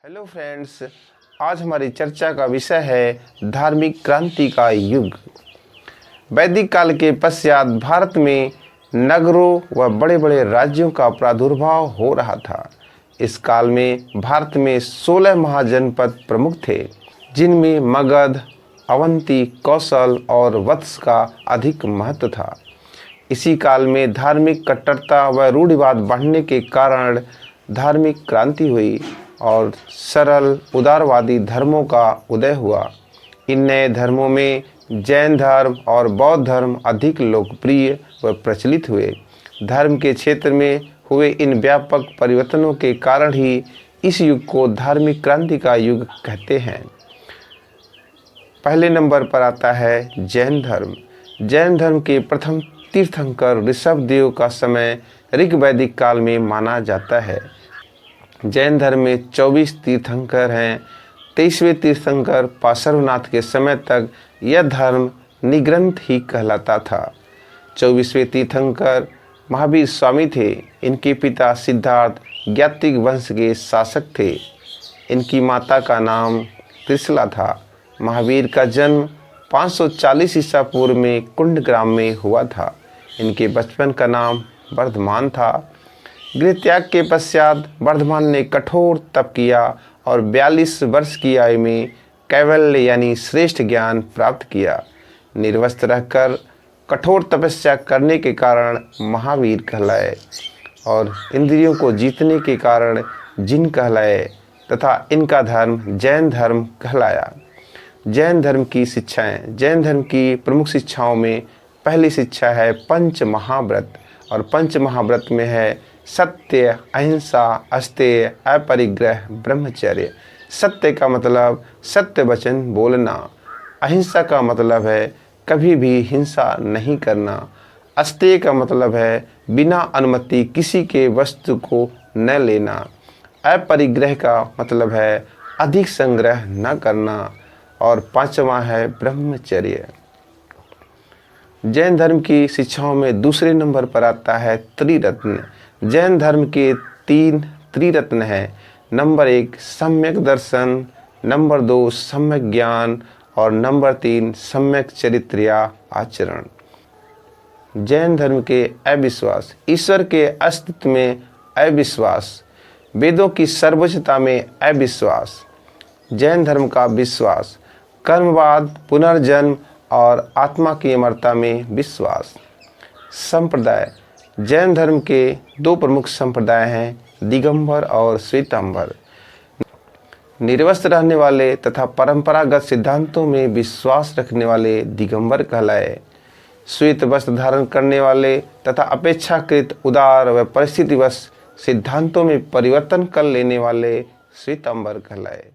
Hello friends, आज हमारी चर्चा का विषय है धार्मिक क्रांति का युग। वैदिक काल के पश्चात भारत में नगरों व बड़े बड़े राज्यों का प्रादुर्भाव हो रहा था। इस काल में भारत में 16 महाजनपद प्रमुख थे, जिनमें मगध, अवंती, कौशल और वत्स का अधिक महत्व था। इसी काल में धार्मिक कट्टरता व रूढ़िवाद बढ़ने के कारण धार्मिक क्रांति हुई और सरल उदारवादी धर्मों का उदय हुआ। इन नए धर्मों में जैन धर्म और बौद्ध धर्म अधिक लोकप्रिय व प्रचलित हुए। धर्म के क्षेत्र में हुए इन व्यापक परिवर्तनों के कारण ही इस युग को धार्मिक क्रांति का युग कहते हैं। पहले नंबर पर आता है जैन धर्म। जैन धर्म के प्रथम तीर्थंकर ऋषभदेव का समय ऋग्वैदिक काल में माना जाता है। जैन धर्म में 24 तीर्थंकर हैं। 23वें तीर्थंकर पार्श्वनाथ के समय तक यह धर्म निग्रंथ ही कहलाता था। 24वें तीर्थंकर महावीर स्वामी थे। इनके पिता सिद्धार्थ ज्ञातिक वंश के शासक थे। इनकी माता का नाम त्रिशला था। महावीर का जन्म 540 ईसा पूर्व में कुंड ग्राम में हुआ था। इनके बचपन का नाम वर्धमान था। गृह त्याग के पश्चात वर्धमान ने कठोर तप किया और 42 वर्ष की आयु में कैवल्य यानी श्रेष्ठ ज्ञान प्राप्त किया। निर्वस्त्र रहकर कठोर तपस्या करने के कारण महावीर कहलाए और इंद्रियों को जीतने के कारण जिन कहलाए तथा इनका धर्म जैन धर्म कहलाया। जैन धर्म की शिक्षाएं। जैन धर्म की प्रमुख शिक्षाओं में पहली शिक्षा है पंच महाव्रत, और पंच महाव्रत में है सत्य, अहिंसा, अस्तेय, अपरिग्रह, ब्रह्मचर्य। सत्य का मतलब सत्य वचन बोलना। अहिंसा का मतलब है कभी भी हिंसा नहीं करना। अस्तेय का मतलब है बिना अनुमति किसी के वस्तु को न लेना। अपरिग्रह का मतलब है अधिक संग्रह न करना। और पांचवा है ब्रह्मचर्य। जैन धर्म की शिक्षाओं में दूसरे नंबर पर आता है त्रिरत्न। जैन धर्म के 3 त्रिरत्न हैं। नंबर 1 सम्यक दर्शन, नंबर 2 सम्यक ज्ञान और नंबर 3 सम्यक चरित्र या आचरण। जैन धर्म के अविश्वास। ईश्वर के अस्तित्व में अविश्वास। वेदों की सर्वोच्चता में अविश्वास। जैन धर्म का विश्वास। कर्मवाद, पुनर्जन्म और आत्मा की अमरता में विश्वास। संप्रदाय। जैन धर्म के 2 प्रमुख संप्रदाय हैं, दिगंबर और श्वेतांबर। निर्वस्त्र रहने वाले तथा परंपरागत सिद्धांतों में विश्वास रखने वाले दिगंबर कहलाए। श्वेत वस्त्र धारण करने वाले तथा अपेक्षाकृत उदार व परिस्थितिवश सिद्धांतों में परिवर्तन कर लेने वाले श्वेतांबर कहलाए।